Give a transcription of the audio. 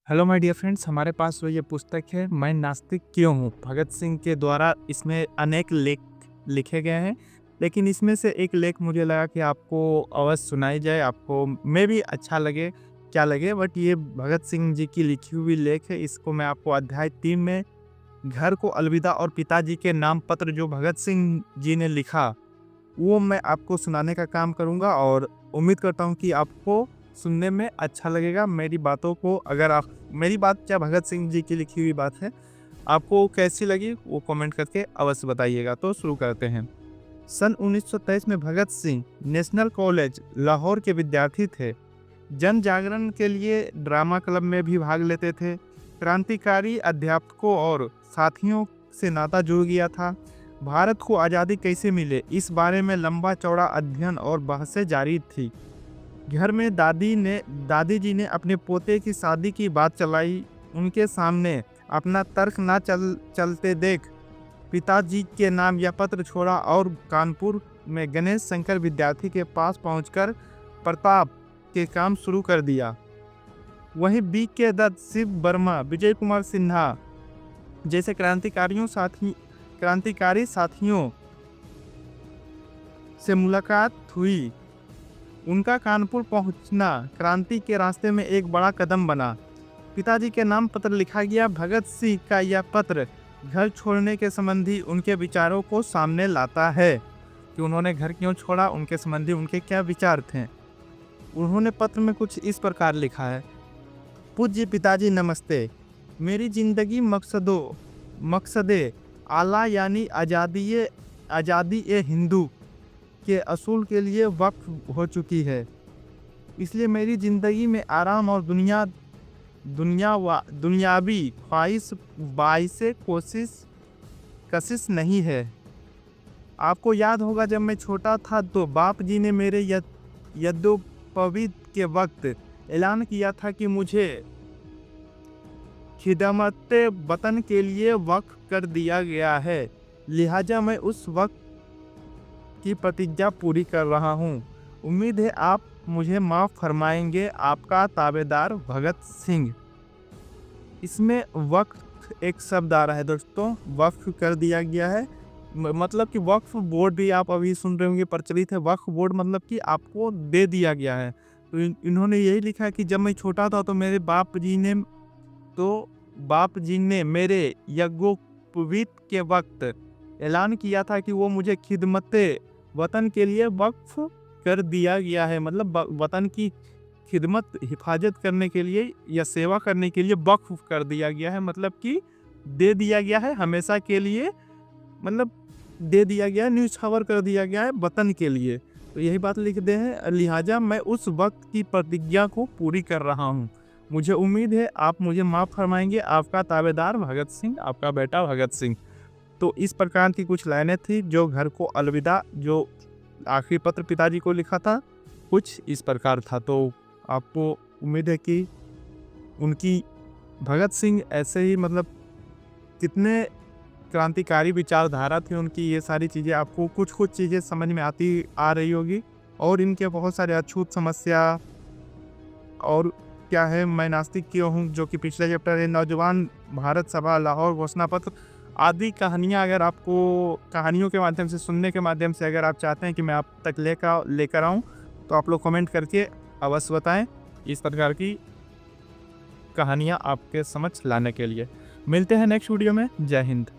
Hello my dear friends, हमारे पास जो ये पुस्तक है मैं नास्तिक क्यों हूँ, भगत सिंह के द्वारा इसमें अनेक लेख लिखे गए हैं। लेकिन इसमें से एक लेख मुझे लगा कि आपको अवश्य सुनाई जाए, आपको मे भी अच्छा लगे क्या लगे, बट ये भगत सिंह जी की लिखी हुई लेख है। इसको मैं आपको अध्याय 3 में घर को अलविदा और पिताजी के नाम पत्र जो भगत सिंह जी ने लिखा, वो मैं आपको सुनाने का काम करूँगा और उम्मीद करता हूँ कि आपको सुनने में अच्छा लगेगा। मेरी बातों को अगर आप मेरी बात क्या भगत सिंह जी की लिखी हुई बात है, आपको कैसी लगी वो कमेंट करके अवश्य बताइएगा। तो शुरू करते हैं। सन 1923 में भगत सिंह नेशनल कॉलेज लाहौर के विद्यार्थी थे। जन जागरण के लिए ड्रामा क्लब में भी भाग लेते थे। क्रांतिकारी अध्यापकों और साथियों से नाता जुड़ गया था। भारत को आज़ादी कैसे मिले इस बारे में लंबा चौड़ा अध्ययन और बहसें जारी थी। घर में दादी जी ने अपने पोते की शादी की बात चलाई। उनके सामने अपना तर्क ना चलते देख पिताजी के नाम यह पत्र छोड़ा और कानपुर में गणेश शंकर विद्यार्थी के पास पहुंचकर प्रताप के काम शुरू कर दिया। वहीं बी के दत्त, शिव वर्मा, विजय कुमार सिन्हा जैसे क्रांतिकारी साथियों से मुलाकात हुई। उनका कानपुर पहुंचना क्रांति के रास्ते में एक बड़ा कदम बना। पिताजी के नाम पत्र लिखा गया। भगत सिंह का यह पत्र घर छोड़ने के संबंधी उनके विचारों को सामने लाता है कि उन्होंने घर क्यों छोड़ा, उनके संबंधी उनके क्या विचार थे। उन्होंने पत्र में कुछ इस प्रकार लिखा है। पूज्य पिताजी नमस्ते। मेरी जिंदगी मकसदे आला यानी आज़ादी ए हिंदू के असूल के लिए वक्फ हो चुकी है। इसलिए मेरी ज़िंदगी में आराम और दुनियावी ख्वाहिश बाइसे कशिश नहीं है। आपको याद होगा जब मैं छोटा था तो बाप जी ने मेरे यद्योपवीत के वक्त ऐलान किया था कि मुझे खिदमत वतन के लिए वक्फ कर दिया गया है। लिहाजा मैं उस वक्त की प्रतिज्ञा पूरी कर रहा हूँ। उम्मीद है आप मुझे माफ़ फरमाएंगे। आपका ताबेदार भगत सिंह। इसमें वक्फ एक शब्द आ रहा है दोस्तों, वक्फ कर दिया गया है। मतलब कि वक्फ बोर्ड भी आप अभी सुन रहे होंगे प्रचलित है। वक्फ बोर्ड मतलब कि आपको दे दिया गया है। तो इन्होंने यही लिखा है कि जब मैं छोटा था तो मेरे बाप जी ने मेरे यज्ञोपवीत के वक्त ऐलान किया था कि वो मुझे खिदमत वतन के लिए वक्फ कर दिया गया है। मतलब वतन की खिदमत हिफाजत करने के लिए या सेवा करने के लिए वक्फ कर दिया गया है। मतलब कि दे दिया गया है हमेशा के लिए, मतलब दे दिया गया है, न्यूज़ कर दिया गया है वतन के लिए। तो यही बात लिखते हैं। लिहाजा मैं उस वक्त की प्रतिज्ञा को पूरी कर रहा हूँ। मुझे उम्मीद है आप मुझे माफ़ फरमाएंगे। आपका ताबेदार भगत सिंह, आपका बेटा भगत सिंह। तो इस प्रकार की कुछ लाइनें थी जो घर को अलविदा, जो आखिरी पत्र पिताजी को लिखा था, कुछ इस प्रकार था। तो आपको उम्मीद है कि उनकी भगत सिंह ऐसे ही मतलब कितने क्रांतिकारी विचारधारा थी उनकी, ये सारी चीज़ें आपको कुछ चीज़ें समझ में आ रही होगी। और इनके बहुत सारे अछूत समस्या और क्या है, मैं नास्तिक क्यों हूँ जो कि पिछले चैप्टर है, नौजवान भारत सभा, लाहौर घोषणा पत्र आदि कहानियाँ अगर आपको कहानियों के माध्यम से, सुनने के माध्यम से अगर आप चाहते हैं कि मैं आप तक लेकर आऊँ तो आप लोग कमेंट करके अवश्य बताएं इस प्रकार की कहानियाँ आपके समझ लाने के लिए। मिलते हैं नेक्स्ट वीडियो में। जय हिंद।